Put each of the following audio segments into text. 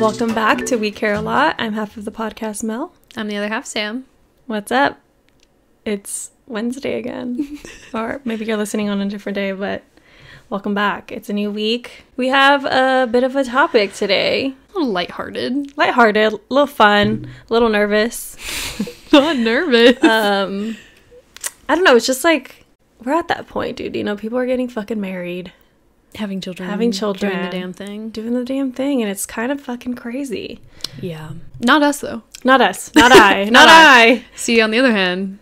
Welcome back to We Care a Lot. I'm half of the podcast, Mel. I'm the other half, Sam. What's up? It's Wednesday again. Or maybe you're listening on a different day, but welcome back. It's a new week. We have a bit of a topic today. A little lighthearted. Lighthearted, a little fun, a little nervous. Not nervous. I don't know. It's just like, we're at that point, dude. You know, people are getting fucking married. Having children. Doing the damn thing. Doing the damn thing. And it's kind of fucking crazy. Yeah. Not us, though. Not us. Not I. Not I. See, on the other hand,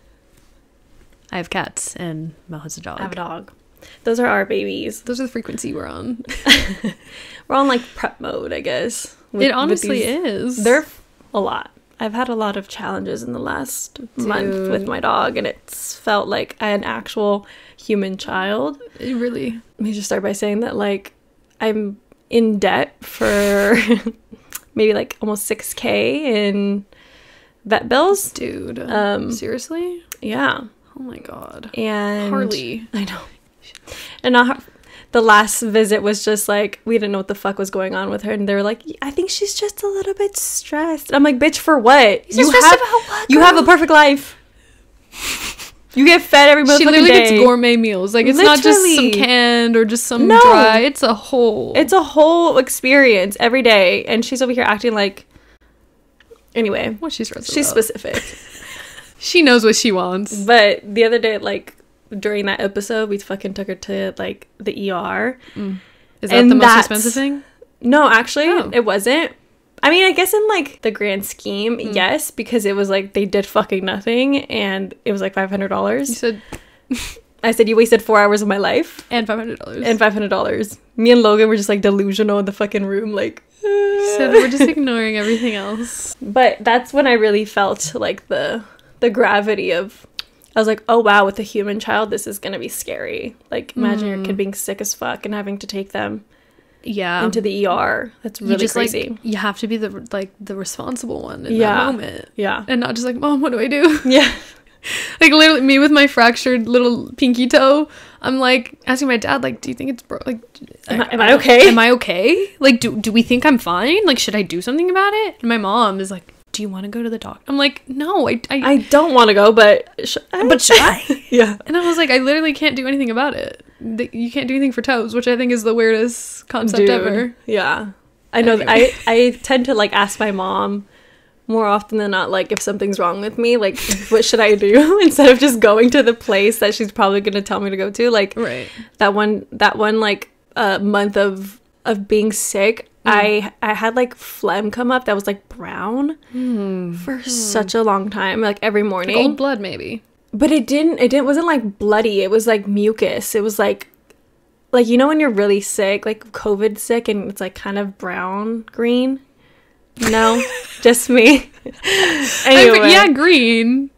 I have cats and Mel has a dog. I have a dog. Those are our babies. Those are the frequency we're on. We're on like prep mode, I guess. It honestly is. They're a lot. I've had a lot of challenges in the last month with my dog, and it's felt like I had an actual human child. It really. Let me just start by saying that, like, I'm in debt for maybe like almost $6,000 in vet bills. Dude. Seriously? Yeah. Oh my god. And Harley. I know. And the last visit was just like, we didn't know what the fuck was going on with her, and they were like, I think she's just a little bit stressed. And I'm like, bitch, for what? You have a perfect life. You get fed every motherfucking day. She literally gets gourmet meals. Like, it's not just some canned or just some dry. It's a whole experience every day. And she's over here acting like, anyway, what she's specific. She knows what she wants. But the other day, like, during that episode, we fucking took her to, like, the ER. Is that the most expensive thing? No, actually, it wasn't. I mean, I guess in, like, the grand scheme, yes, because it was, like, they did fucking nothing, and it was, like, $500. You said... I said, you wasted 4 hours of my life. And $500. And $500. Me and Logan were just, like, delusional in the fucking room, like... You said we're just ignoring everything else. But that's when I really felt, like, the gravity of... I was like, oh, wow, with a human child, this is going to be scary. Like, imagine your kid being sick as fuck and having to take them into the ER. That's really crazy. Like, you have to be the responsible one in that moment. Yeah. And not just like, Mom, what do I do? Yeah. Like, literally, me with my fractured little pinky toe, I'm, like, asking my dad, like, do you think it's broke? Like, am I okay? Am I okay? Like, do we think I'm fine? Like, should I do something about it? And my mom is like, do you want to go to the doctor? I'm like, no, I don't want to go, but should I? Yeah. And I was like, I literally can't do anything about it. You can't do anything for toes, which I think is the weirdest concept ever. Yeah. I know. Anyway. I tend to, like, ask my mom more often than not, like, if something's wrong with me, like, what should I do? Instead of just going to the place that she's probably going to tell me to go to. Like, right. that one like, month of being sick, I had, like, phlegm come up that was, like, brown for such a long time, like, every morning. Like old blood, maybe. But it wasn't, like, bloody. It was, like, mucus. It was, like, you know when you're really sick, like, COVID sick, and it's, like, kind of brown, green? No, just me. Anyway. Yeah, green.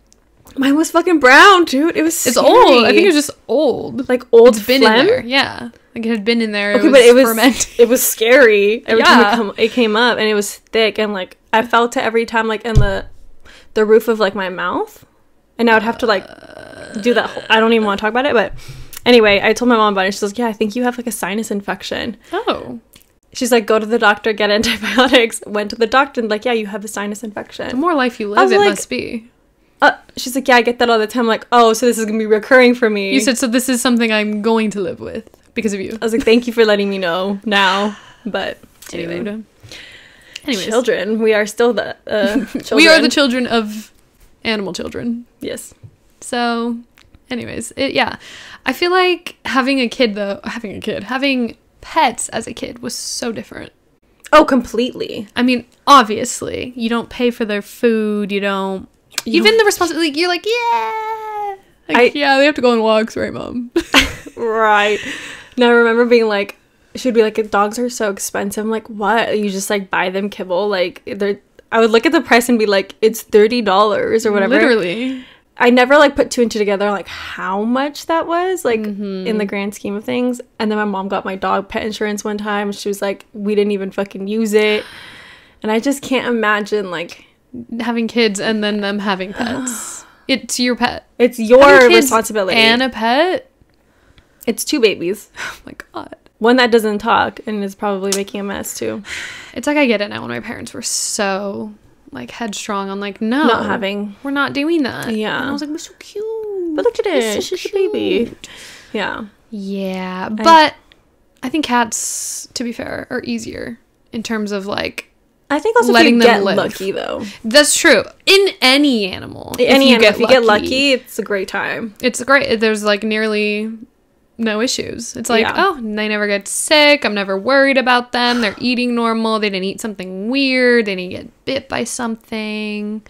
Mine was fucking brown, dude. It's scary. Old. I think it was just old. Like, old it's been phlegm? in there. Yeah. Like, it had been in there. Okay, but it was scary every time it came up, and it was thick, and, like, I felt it every time, like, in the roof of, like, my mouth, and I would have to, like, do that. I don't even want to talk about it, but anyway, I told my mom about it. She's like, yeah, I think you have, like, a sinus infection. Oh. She's like, go to the doctor, get antibiotics. Went to the doctor, and, like, yeah, you have a sinus infection. The more life you live, it must be. She's like, yeah, I get that all the time. I'm like, oh, so this is gonna be recurring for me. You said, so this is something I'm going to live with because of you. I was like, thank you for letting me know now. But anyway. Anyways. Children. We are still the children. We are the children of animal children. Yes. So, anyways, I feel like having pets as a kid was so different. Oh, completely. I mean, obviously, you don't pay for their food, even the responsibility, you're like, yeah! Like, yeah, they have to go on walks, right, Mom? Right. Now, I remember being like, she'd be like, dogs are so expensive. I'm like, what? You just, like, buy them kibble? Like, I would look at the price and be like, it's $30 or whatever. Literally. I never, like, put two and two together, like, how much that was, like, in the grand scheme of things. And then my mom got my dog pet insurance one time. She was like, we didn't even fucking use it. And I just can't imagine, like, having kids and then them having pets. It's your pet. It's your responsibility. And a pet? It's 2 babies. Oh my god. one that doesn't talk and is probably making a mess too. It's like I get it now when my parents were so like headstrong on like, no, we're not doing that. Yeah. And I was like, we're so cute. But look at it. She's a baby. Yeah. Yeah. But I think cats, to be fair, are easier in terms of like, I think also letting if you get lucky though. That's true. In any animal. If you get lucky, it's a great time. It's great. There's like nearly no issues. It's like, oh, they never get sick. I'm never worried about them. They're eating normal. They didn't eat something weird. They didn't get bit by something.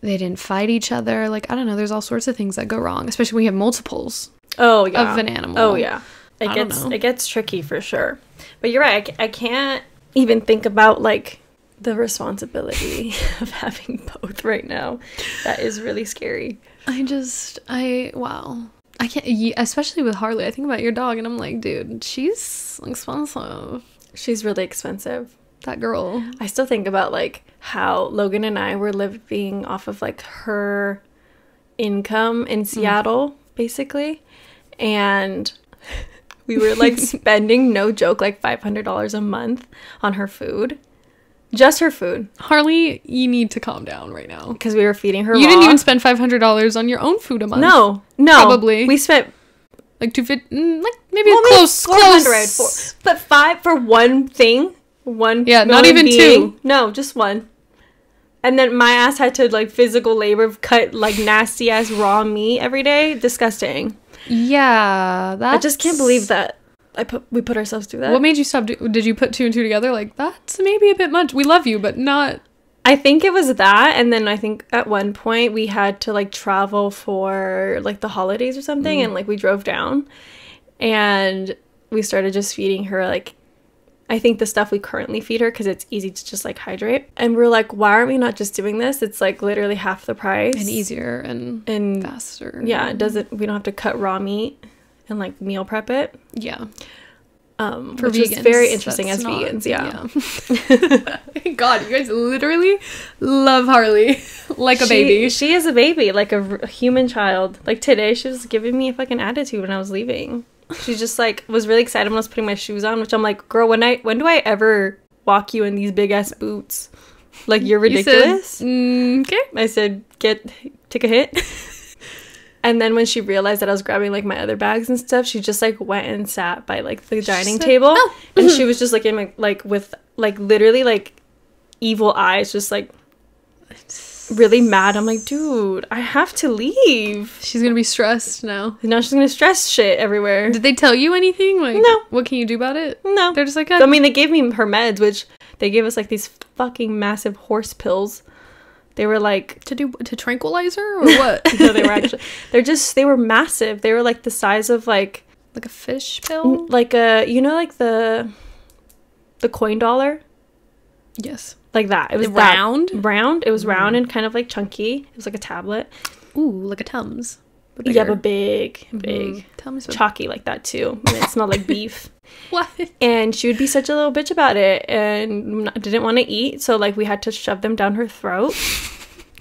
They didn't fight each other. Like, I don't know. There's all sorts of things that go wrong, especially when you have multiples of an animal. Oh, yeah. It gets tricky for sure. But you're right. I can't even think about like the responsibility of having both right now. That is really scary. Wow. I can't, especially with Harley. I think about your dog and I'm like, dude, she's expensive. She's really expensive. That girl. I still think about like how Logan and I were living off of like her income in Seattle, basically. And we were like spending, no joke, like $500 a month on her food. Just her food. Harley, you need to calm down right now. Because we were feeding her You didn't even spend $500 on your own food a month. No. Probably. We spent like $250, like maybe close. But $5 for one thing. Yeah, not even two. No, just one. And then my ass had to like physical labor cut like nasty ass raw meat every day. Disgusting. Yeah, I just can't believe that we put ourselves through that. What made you stop? Did you put two and two together? Like, that's maybe a bit much. We love you, but not. I think it was that, and then I think at one point we had to like travel for like the holidays or something, and like we drove down, and we started just feeding her like, I think the stuff we currently feed her because it's easy to just like hydrate, and we're like, why aren't we not just doing this? It's like literally half the price and easier and faster. Yeah, it doesn't. We don't have to cut raw meat and like meal prep it. Yeah. For which vegans, is very interesting as vegans. Yeah. God, you guys literally love Harley like a baby. She is a baby, like a human child. Like today, she was giving me a fucking attitude when I was leaving. She just like was really excited when I was putting my shoes on, which I'm like, girl, when do I ever walk you in these big ass boots? Like, you're ridiculous. You said, okay. I said, take a hit. And then when she realized that I was grabbing like my other bags and stuff, she just like went and sat by like the dining table, and she was just looking like with like literally like evil eyes, just like really mad. I'm like, dude, I have to leave. She's gonna be stressed now. Now she's gonna stress shit everywhere. Did they tell you anything? Like, no. What can you do about it? No. They're just like, I mean, they gave me her meds, which they gave us like these fucking massive horse pills. They were like to tranquilize her or what? No, they were massive. They were like the size of like a fish pill, like a, you know, like the coin dollar. Yes, like that. It was round. It was round and kind of like chunky. It was like a tablet. Ooh, like a Tums. But big. Tums, chalky like that too. And it smelled like beef. What? And she would be such a little bitch about it and didn't want to eat, so like we had to shove them down her throat.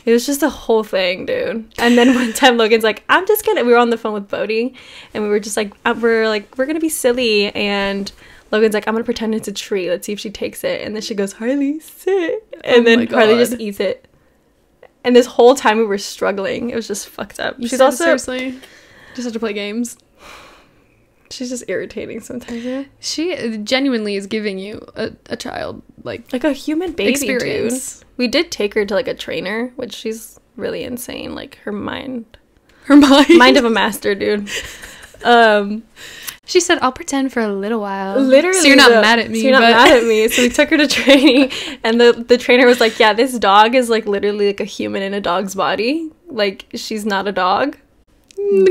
It was just a whole thing, dude. And then one time Logan's like, we were on the phone with Bodhi, and we were just like, we're gonna be silly, and Logan's like, I'm gonna pretend it's a tree, let's see if she takes it. And then she goes, Harley, sit. And then Harley just eats it. And this whole time we were struggling. It was just fucked up. She's also seriously just have to play games. She's just irritating sometimes. Yeah? She genuinely is giving you a child like a human baby experience. Dude. We did take her to like a trainer, which she's really insane. Like her mind of a master, dude. She said, I'll pretend for a little while. Literally. So you're not mad at me. So we took her to training, and the trainer was like, yeah, this dog is like literally like a human in a dog's body. Like, she's not a dog.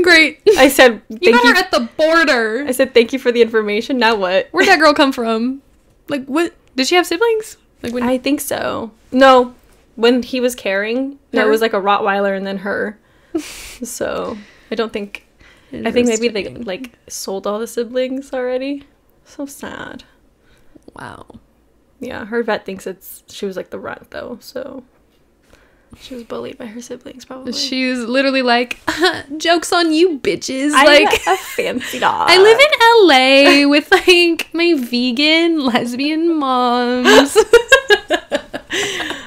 Great. I said, you got her at the border. I said, thank you for the information. Now what? Where'd that girl come from? Like, what? Did she have siblings? Like, I think so. No. When he was carrying, it was like a Rottweiler and then her. So, I don't think... I think maybe they like sold all the siblings already. So sad. Wow. Yeah, her vet thinks she was like the runt though, so She was bullied by her siblings, probably. She was literally like, joke's on you, bitches. I like a fancy dog. I live in LA with like my vegan lesbian moms.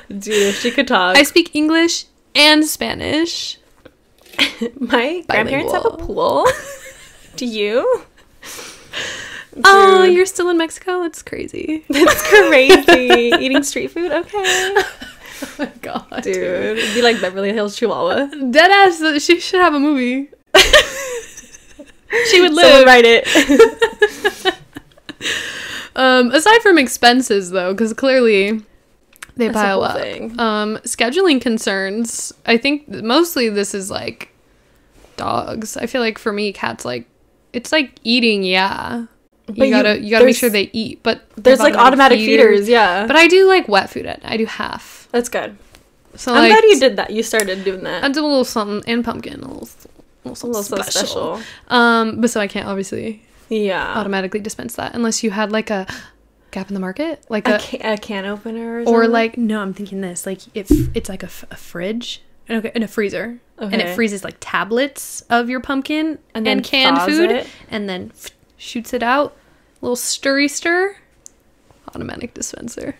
Dude, if she could talk. I speak English and Spanish. My grandparents have a pool. Do you? Dude. Oh, you're still in Mexico? It's crazy. It's crazy. Eating street food? Okay. Oh my god. Dude. It'd be like Beverly Hills Chihuahua. Deadass, she should have a movie. She would live. Someone write it. Aside from expenses, though, because clearly they That's pile the whole up. thing. Scheduling concerns, I think mostly this is like dogs. I feel like for me, cats, like, it's like eating, yeah. But you gotta make sure they eat, but there's like automatic feeders, yeah. But I do like wet food. I do half. That's good. So I'm like, glad you did that. You started doing that. I do a little something and pumpkin, a little something special. But so I can't obviously automatically dispense that unless you had like a Gap in the Market, like a can opener, or like no, I'm thinking this, like if it's like a fridge and a freezer, and it freezes like tablets of your pumpkin and canned food, and then shoots it out, little stir, automatic dispenser.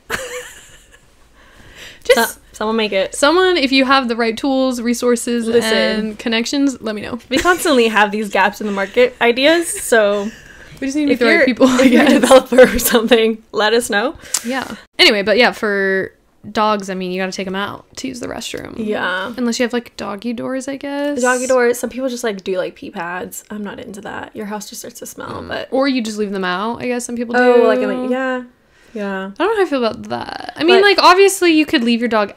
Just someone make it. Someone, if you have the right tools, resources, and connections, let me know. We constantly have these gaps in the market ideas, so we just need to meet the right people. If you're a developer or something, let us know. Yeah. Anyway, but yeah, for dogs, I mean, you got to take them out to use the restroom. Yeah. Unless you have like doggy doors, I guess. Doggy doors. Some people just like do like pee pads. I'm not into that. Your house just starts to smell, but or you just leave them out. I guess some people do. Oh, like yeah. I don't know how I feel about that. I mean, like obviously you could leave your dog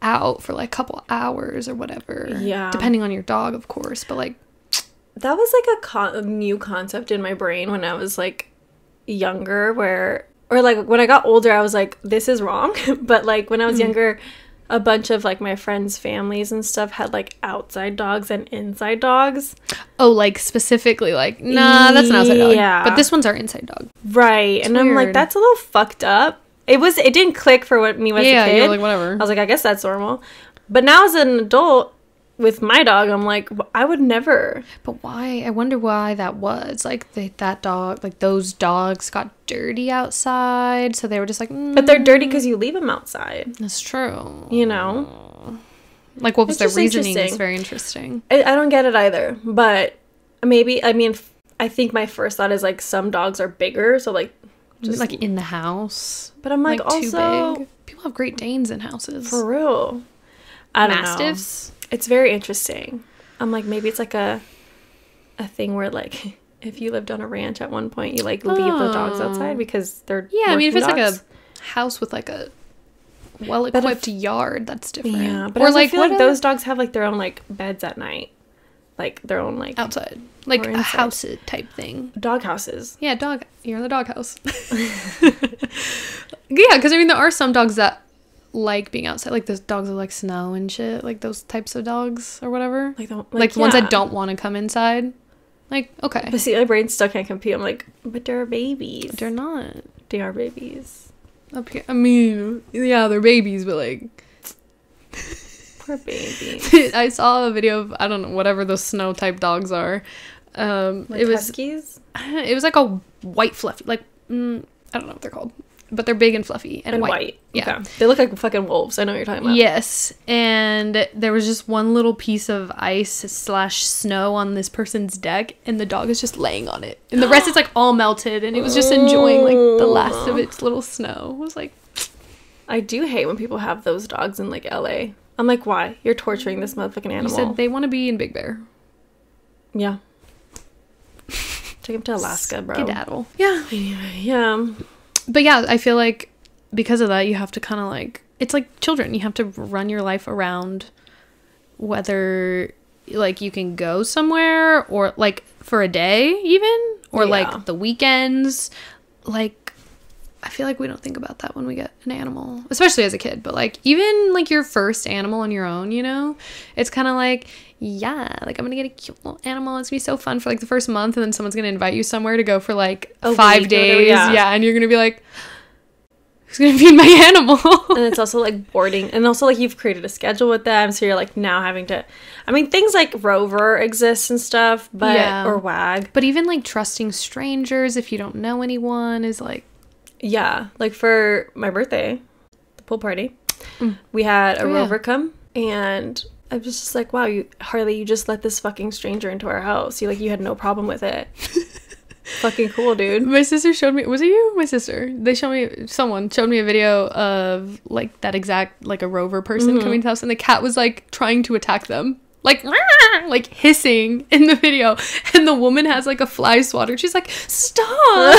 out for like a couple hours or whatever. Yeah. Depending on your dog, of course, but like that was like a new concept in my brain when I was like younger, or like when I got older, I was like, this is wrong. But like when I was younger, a bunch of like my friends' families and stuff had like outside dogs and inside dogs. Oh, like specifically like, nah, that's an outside dog. Yeah. But this one's our inside dog. Right. It's and weird. I'm like, that's a little fucked up. It didn't click for me as a kid. You're like, whatever. I was like, I guess that's normal. But now as an adult with my dog, I'm like, I would never. But why? I wonder why that was. Like that dog, like those dogs got dirty outside, so they were just like. But they're dirty because you leave them outside. That's true. You know. Like what was their reasoning? It's very interesting. I don't get it either. But maybe I think my first thought is like some dogs are bigger, so like. Just like in the house. But I'm like also too big. People have Great Danes in houses. For real. I don't Mastiffs. know. It's very interesting. I'm like, maybe it's like a thing where like if you lived on a ranch at one point, you like leave the dogs outside because they're I mean if it's dogs. like a house with like a well-equipped yard, that's different. Yeah, but or like I feel like those dogs dogs have like their own like beds at night. Like their own like outside, like a house type thing. Dog houses. Yeah, you're in the dog house. Yeah, because I mean there are some dogs that like being outside, like those dogs that like snow and shit, like those types of dogs or whatever. Like the ones that don't want to come inside. Like okay, but see, my brain still can't compete. I'm like, but they're babies. They're not. They are babies. Up here, I mean, yeah, they're babies, but like. Poor baby. I saw a video of I don't know whatever those snow type dogs are. Like it was huskies. It was like a white fluffy, like I don't know what they're called, but they're big and fluffy and white. Yeah, okay. They look like fucking wolves. I know what you're talking about. Yes, and there was just one little piece of ice / snow on this person's deck, and the dog is just laying on it, and the rest is like all melted, and it was just enjoying like the last of its little snow. I was like, I do hate when people have those dogs in like LA. I'm like, why? You're torturing this motherfucking animal. You said they want to be in Big Bear. Yeah. Take him to Alaska, bro. Skedaddle. Yeah. Anyway, yeah. But yeah, I feel like because of that, you have to kind of like, it's like children. You have to run your life around whether like you can go somewhere or like for a day even, or like the weekends. Like, I feel like we don't think about that when we get an animal, especially as a kid, but like even like your first animal on your own, you know, it's kind of like, yeah, like I'm gonna get a cute little animal. It's gonna be so fun for like the first month, and then someone's gonna invite you somewhere to go for like 5 days. Yeah, and you're gonna be like, who's gonna feed my animal? And it's also like boarding, and also like you've created a schedule with them, so you're like now having to, I mean, things like Rover exists and stuff, but or WAG, but even like trusting strangers if you don't know anyone is like, yeah, like for my birthday, the pool party, we had a Rover come, and I was just like, wow, Harley, you just let this fucking stranger into our house. You had no problem with it. Fucking cool, dude. My sister showed me, was it you? My sister. Someone showed me a video of like that exact, like a Rover person coming to the house, and the cat was like trying to attack them. Like hissing in the video, and the woman has like a fly swatter. She's like, stop.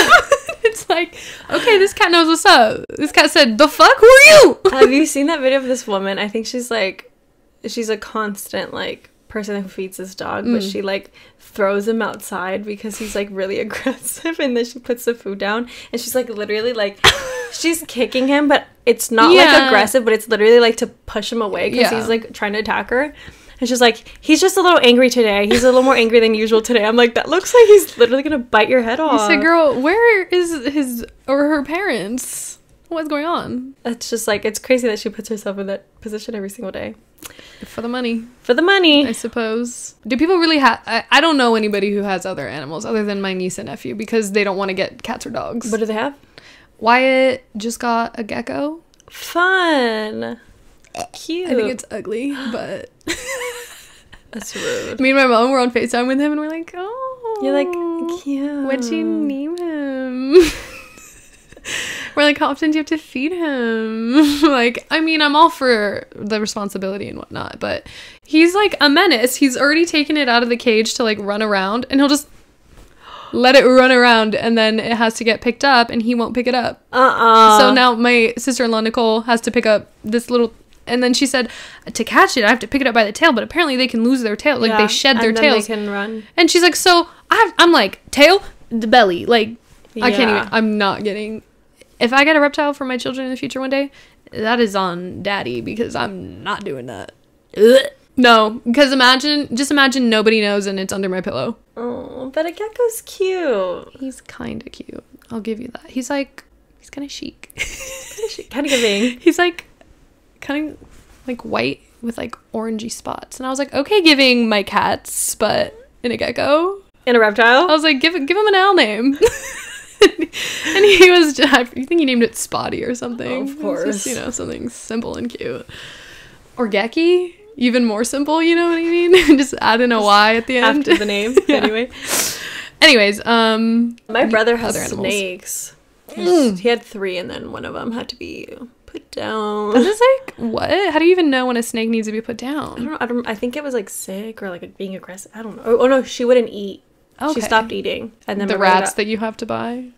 It's like, okay, this cat knows what's up. This cat said, the fuck, who are you? Have you seen that video of this woman? I think she's a constant like person who feeds this dog, but she like throws him outside because he's like really aggressive, and then she puts the food down, and she's like literally like she's kicking him, but it's not like aggressive, but it's literally like to push him away because he's like trying to attack her. And she's like, he's just a little angry today. He's a little more angry than usual today. I'm like, that looks like he's literally gonna bite your head off. I said, girl, where is his or her parents? What's going on? It's just like, it's crazy that she puts herself in that position every single day. For the money. For the money. I suppose. Do people really have... I don't know anybody who has other animals other than my niece and nephew because they don't want to get cats or dogs. What do they have? Wyatt just got a gecko. Fun. Cute. I think it's ugly, but... That's rude. Me and my mom were on FaceTime with him, and we're like, oh... You're like, cute. What'd you name him? We're like, how often do you have to feed him? Like, I mean, I'm all for the responsibility and whatnot, but he's like a menace. He's already taken it out of the cage to like run around, and he'll just let it run around, and then it has to get picked up, and he won't pick it up. So now my sister-in-law Nicole has to pick up this little, and then she said to catch it I have to pick it up by the tail, but apparently they can lose their tail, like they shed their tails, they can run. and she's like, so I'm like, tail, the belly, like I can't even, I'm not getting. If I get a reptile for my children in the future one day, that is on daddy, because I'm not doing that. Ugh. No, because just imagine nobody knows and it's under my pillow. Oh, but a gecko's cute. He's kind of cute. I'll give you that. He's kind of chic. Kind of giving. He's like kind of like white with like orangey spots. And I was like, okay, giving my cats, but in a gecko. In a reptile? I was like, give him an owl name. And he was just, I think he named it Spotty or something. Oh, of course. Just, something simple and cute. Or Gecky, even more simple, you know what I mean? Just add in a Y at the end. After the name. Anyway. Anyways, my brother has snakes. He had 3, and then one of them had to be put down. That is like, what? How do you even know when a snake needs to be put down? I don't know. I think it was like sick or like being aggressive. I don't know. Oh no, she wouldn't eat. Okay. She stopped eating, and then the rats that you have to buy.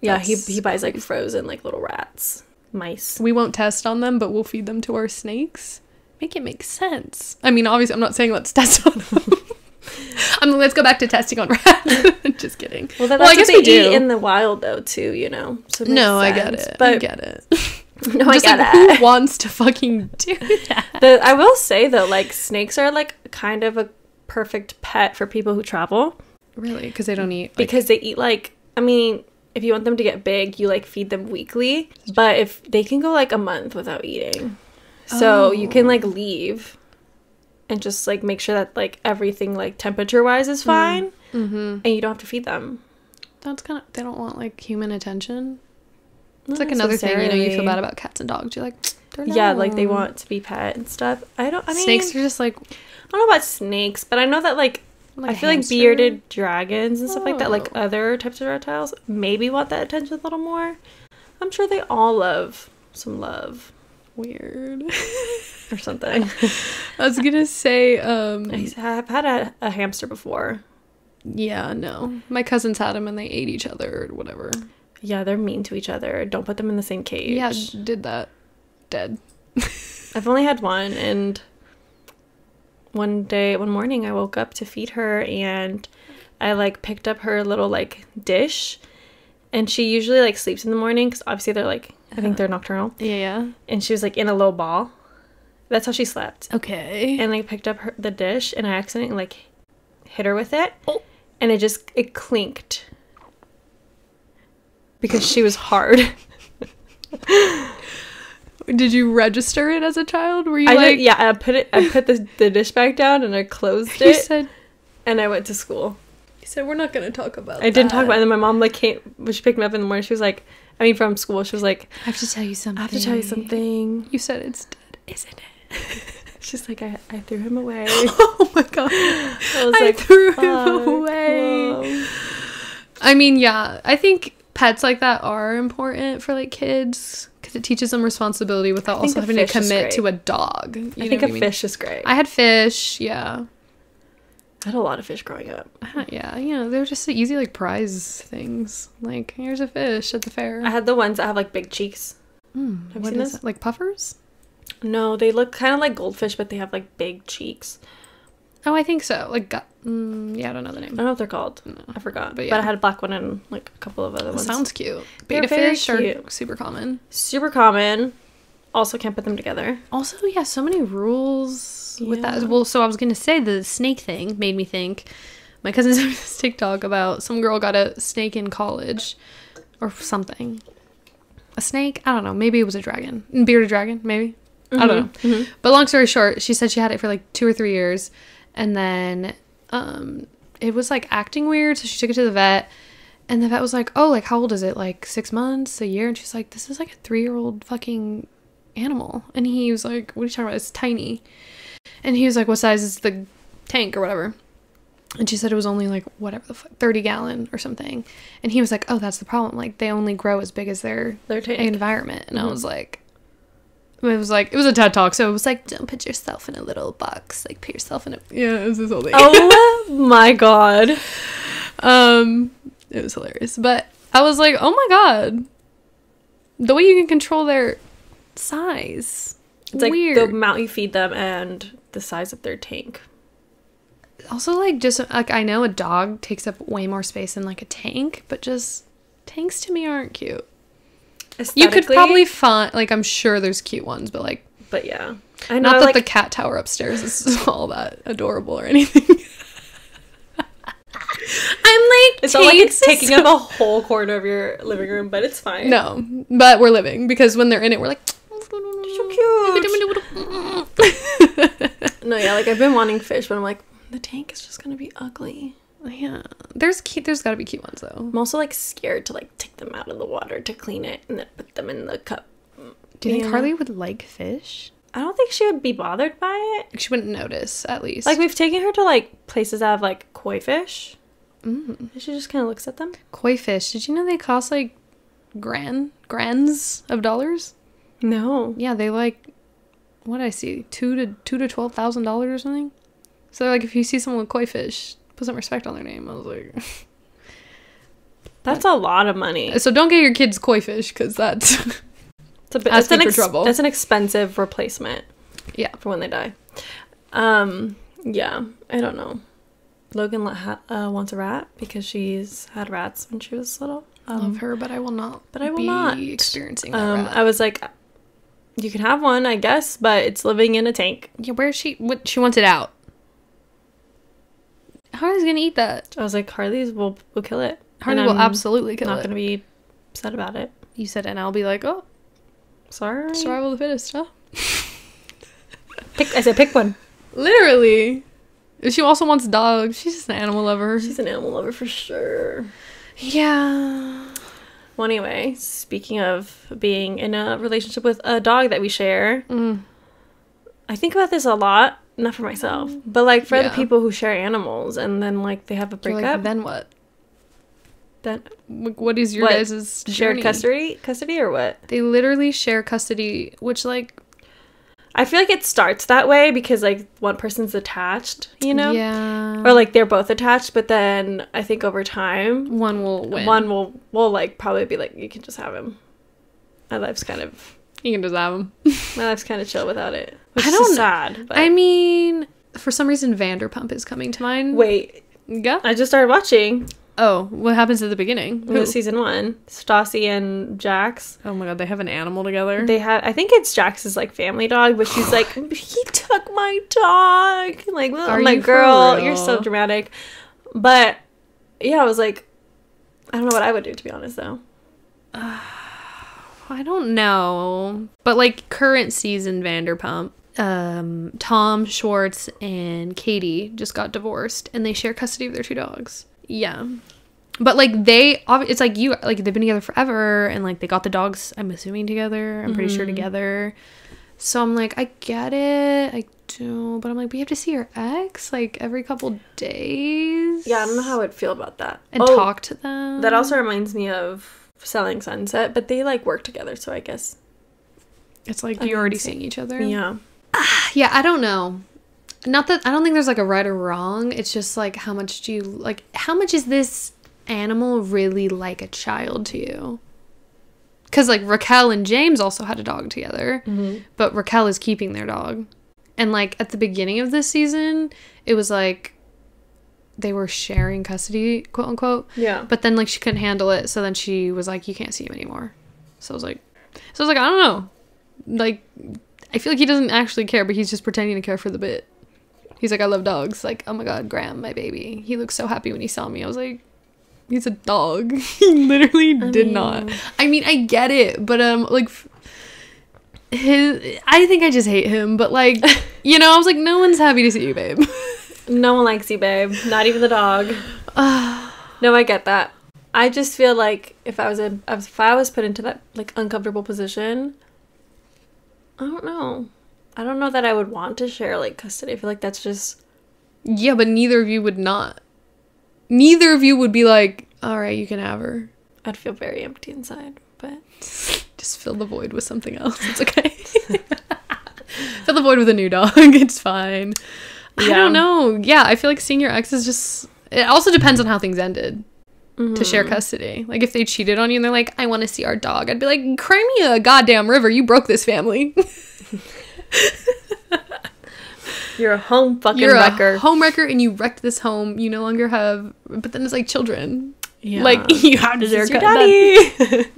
Yeah, he buys like frozen like little rats, mice. We won't test on them, but we'll feed them to our snakes. Make it make sense. I mean, obviously, I'm not saying let's test on them. Let's go back to testing on rats. Just kidding. Well, that's I guess what they eat in the wild though too. So no, I get it. But I get it. No, I get it. Who wants to fucking do that? I will say though, like snakes are like kind of a perfect pet for people who travel. Really? Because they don't eat? Because they eat like, I mean, if you want them to get big, you like feed them weekly. But if they can go like a month without eating. So you can like leave and just like make sure that like everything like temperature wise is fine. And you don't have to feed them. That's kind of, they don't want like human attention. It's like another thing, you feel bad about cats and dogs. You're like, they're yeah, like they want to be pet and stuff. I mean, snakes are just like, I don't know about snakes, but I know that like I feel like bearded dragons and stuff like that, like other types of reptiles, maybe want that attention a little more. I'm sure they all love some love. Weird. Or something. I was gonna say, I've had a hamster before. Yeah, no. My cousins had them and they ate each other or whatever. Yeah, they're mean to each other. Don't put them in the same cage. Yeah, did that. Dead. I've only had one, and one morning I woke up to feed her, and I like picked up her little like dish, and she usually like sleeps in the morning because obviously they're like, I think they're nocturnal. Yeah. And she was like in a little ball. That's how she slept. Okay. And I picked up the dish, and I accidentally like hit her with it, and it clinked because she was hard. Did you register it as a child? Were you I put the dish bag down and I closed it. And I went to school. You said, we're not going to talk about I didn't talk about it. And then my mom, like, came, when she picked me up in the morning, she was like, from school, she was like, I have to tell you something. You said it's dead, isn't it? She's like, I threw him away. Oh my god. I threw him away. Whoa. I mean, yeah, I think pets like that are important for, like, kids. Because it teaches them responsibility without also having to commit to a dog. I think a fish is great. I had fish, yeah. I had a lot of fish growing up. Yeah, they're just easy, like, prize things. Like, here's a fish at the fair. I had the ones that have, like, big cheeks. Have you seen this? Like puffers? No, they look kind of like goldfish, but they have, like, big cheeks. Oh, I think so. Like, yeah, I don't know the name. I don't know what they're called. No. I forgot. But I had a black one and, like, a couple of other ones. Sounds cute. Beta fish are super common. Super common. Also can't put them together. Also, yeah, so many rules with that. Well, so I was going to say the snake thing made me think. My cousin sent me this TikTok about some girl got a snake in college or something. A snake? I don't know. Maybe it was a dragon. Bearded dragon, maybe. I don't know. Mm-hmm. But long story short, she said she had it for like 2 or 3 years. And then it was like acting weird. So she took it to the vet. And the vet was like, oh, like how old is it? Like 6 months, a year? And she's like, this is like a 3-year-old fucking animal. And he was like, what are you talking about? It's tiny. And he was like, what size is the tank or whatever? And she said it was only like whatever the fuck, 30 gallon or something. And he was like, oh, that's the problem. Like they only grow as big as their tank environment. And I was like, it was a TED Talk, so it was like, don't put yourself in a little box, like put yourself in a, it was this whole thing. Oh my god. It was hilarious, but I was like, oh my god, the way you can control their size, it's weird. Like the amount you feed them and the size of their tank. Also, like, just like I know a dog takes up way more space than like a tank, but just tanks to me aren't cute. You could probably find, like, I'm sure there's cute ones, but like, yeah, I know. Not that like, the cat tower upstairs is all that adorable or anything. I'm like, it's not like it's taking up a whole corner of your living room, but it's fine. No, but we're living because when they're in it, we're like, so cute. No, yeah, like I've been wanting fish, but I'm like, the tank is just gonna be ugly. Yeah, there's gotta be cute ones though. I'm also like scared to like take them out of the water to clean it and then put them in the cup. Do you think Carly would like fish? I don't think she would be bothered by it. She wouldn't notice, at least. Like we've taken her to like places that have like koi fish. And she just kind of looks at them. Koi fish. Did you know they cost like grands of dollars? No. Yeah, they like, what did I see? $2,000 to $12,000 or something. So like, if you see someone with koi fish, put some respect on their name. I was like, that's a lot of money. So don't get your kids koi fish because that's asking for trouble. That's an expensive replacement. Yeah, for when they die. Yeah, I don't know. Logan wants a rat because she's had rats when she was little. I love her, but I will not. Be experiencing that rat. I was like, you can have one, I guess, but it's living in a tank. Yeah, where is she? What? She wants it out. Harley's gonna eat that. I was like, Harley's will kill it. Harley will absolutely kill it. Not gonna be upset about it. You said it, and I'll be like, oh, sorry. Survival of the fittest, huh? I said pick one. Literally. If she also wants dogs, she's just an animal lover. She's an animal lover for sure. Yeah. Well, anyway, speaking of being in a relationship with a dog that we share, I think about this a lot. Not for myself, but like for the people who share animals and then like they have a breakup. Like, then what? Then what is your guys' shared custody or what? They literally share custody, which like I feel like it starts that way because like one person's attached, you know? Yeah. Or like they're both attached, but then I think over time one will win. One will like probably be like, you can just have him. My life's kind of You can just have him. My life's kind of chill without it. Which is sad. But. I mean, for some reason, Vanderpump is coming to mind. Wait. Yeah? I just started watching. Oh, what happens at the beginning? Season 1. Stassi and Jax. Oh my god, they have an animal together? I think it's Jax's, like, family dog, but she's like, he took my dog. Like, oh my girl, you're so dramatic. But, yeah, I was like, I don't know what I would do, to be honest, though. I don't know. But, like, current season Vanderpump, Tom Schwartz and Katie just got divorced, and they share custody of their 2 dogs. Yeah. But, like, it's like they've been together forever, and, like, they got the dogs, I'm assuming, together. I'm pretty sure together. So I'm like, I get it. I do. But I'm like, we have to see your ex, like, every couple days. Yeah, I don't know how I'd feel about that. And talk to them. That also reminds me of Selling Sunset, but they, like, work together, so I guess. It's like you're already seeing each other. Yeah. Yeah, I don't know. Not that, I don't think there's, like, a right or wrong. It's just, like, how much is this animal really like a child to you? Because, like, Raquel and James also had a dog together, but Raquel is keeping their dog. And, like, at the beginning of this season, it was, like, they were sharing custody, quote unquote. Yeah. But then, like, she couldn't handle it, so then she was like, you can't see him anymore. So I was like, I don't know. Like, I feel like he doesn't actually care, but he's just pretending to care for the bit. He's like, I love dogs. Like, oh my God, Graham, my baby. He looked so happy when he saw me. I was like, he's a dog. He literally did not. I mean, I get it, but like, I think I just hate him. But, like, you know, I was like, no one's happy to see you, babe. No one likes you, babe. Not even the dog. No, I get that. I just feel like if I was put into that, like, uncomfortable position, I don't know. I don't know that I would want to share, like, custody. I feel like that's just... Yeah, but neither of you would not. Neither of you would be like, all right, you can have her. I'd feel very empty inside, but... Just fill the void with something else. It's okay. Fill the void with a new dog. It's fine. Yeah. I don't know. Yeah, I feel like seeing your ex is just... It also depends on how things ended. To share custody. Like, if they cheated on you and they're like, I want to see our dog, I'd be like, cry me a goddamn river. You broke this family. You're a home fucking You're wrecker. a home wrecker, and you wrecked this home. You no longer have... But then it's like children. Yeah. Like, you have to share daddy.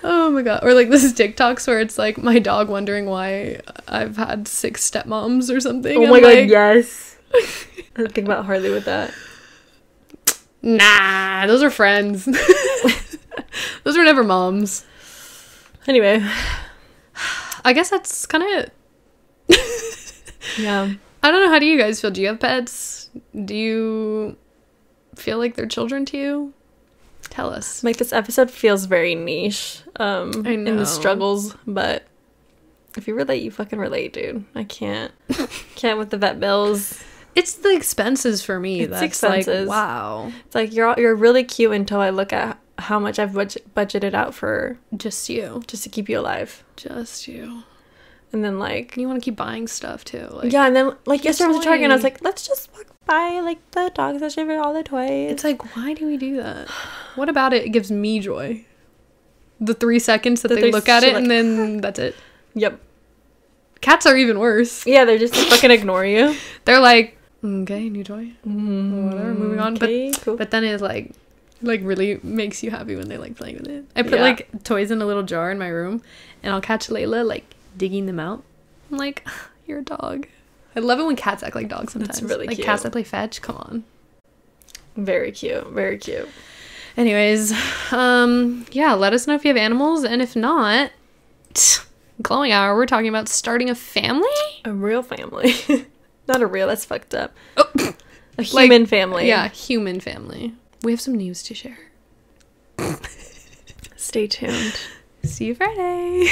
Oh my God. Or, like, this is TikToks where it's like my dog wondering why I've had 6 stepmoms or something. Oh my God, yes. I think about Harley with that. Nah, those are friends. Those were never moms. Anyway. I guess that's kind of it. Yeah. I don't know, how do you guys feel? Do you have pets? Do you feel like they're children to you? Tell us. Like, this episode feels very niche I know. in the struggles, but if you relate, you fucking relate, dude. I can't with the vet bills. It's the expenses for me. It's that's expenses. Like, wow. It's like, you're really cute until I look at how much I've budgeted out for just you, just to keep you alive. Just you. And then, like, you want to keep buying stuff too. Like, yeah, and then, like, yesterday I was at Target and I was like, let's just walk by, like, the dog section for all the toys. It's like, why do we do that? What about it gives me joy? The 3 seconds that they look at it, like, and then that's it. Yep. Cats are even worse. Yeah, they're just fucking ignore you. They're like, okay, new toy. Whatever, moving on. Okay, cool. But then it like really makes you happy when they like playing with it. I put like toys in a little jar in my room, and I'll catch Layla like digging them out. I'm like, you're a dog. I love it when cats act like dogs sometimes. That's really like cute. Cats that play fetch. Come on. Very cute. Very cute. Anyways, yeah, let us know if you have animals, and if not, glowing hour, we're talking about starting a family? A real family. Not a real, that's fucked up. Oh. A human family. Yeah, human family. We have some news to share. Stay tuned. See you Friday.